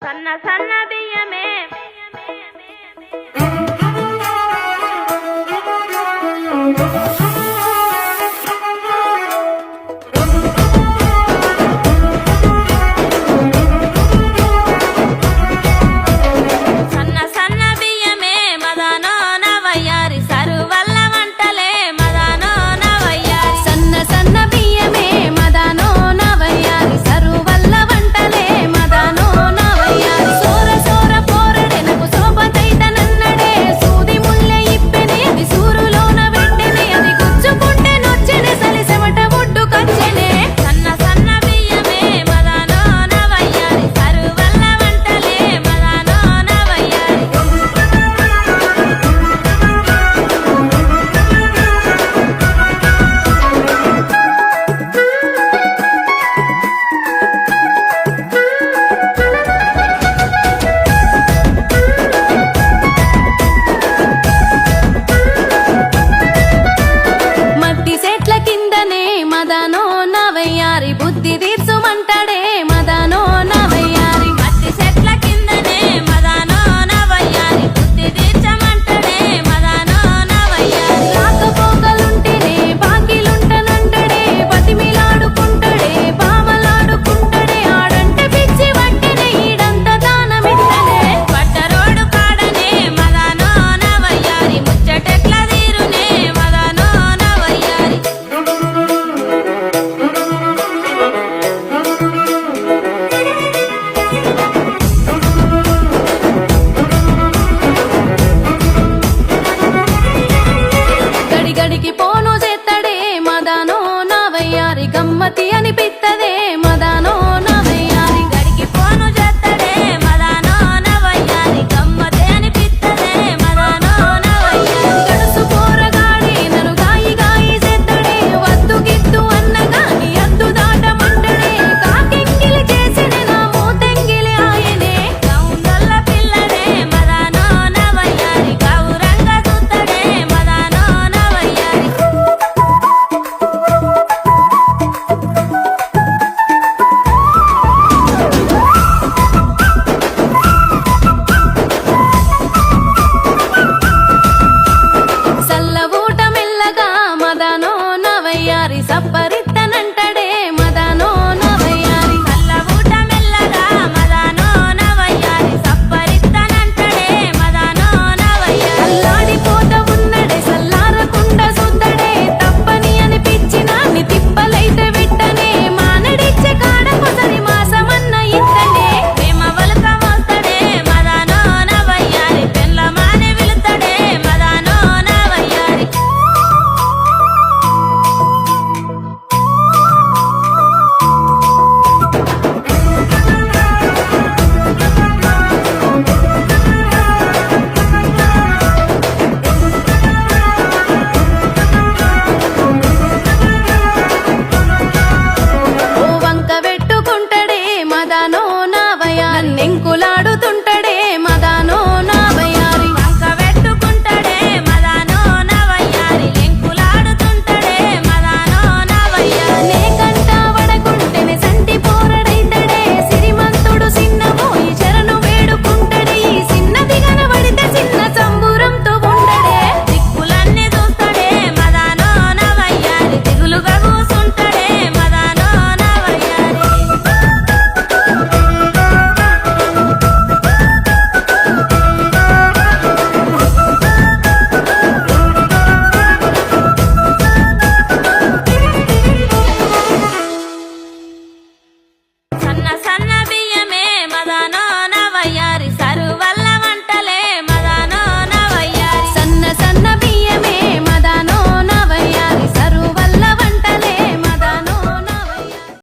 సన్న సన్న బియ్యమే సన్న సన్న బియ్యమే మదానో నవయ్యారి సరువల్ల వంటలే మదానో నవయ్యారి సన్న సన్న బియ్యమే మదానో నవయ్యారి సరువల్ల వంటలే మదానో నవయ్యారి సోర సోర పోరడెనకు శోభతైతనన్నడే సూది ముల్లె ఇప్పెనే అది సూరులోన వెంటనే అది గుచ్చుకుంటే నొచ్చెనే సలిసెమట ఒడ్డు కచ్చెనే సన్న సన్న బియ్యమే మదానో నవయ్యారి సరువల్ల వంటలే మదానో నవయ్యారి మట్టి చెట్ల కిందనే మదానో నవయ్యారి బుద్ధి తీర్చుమంటడే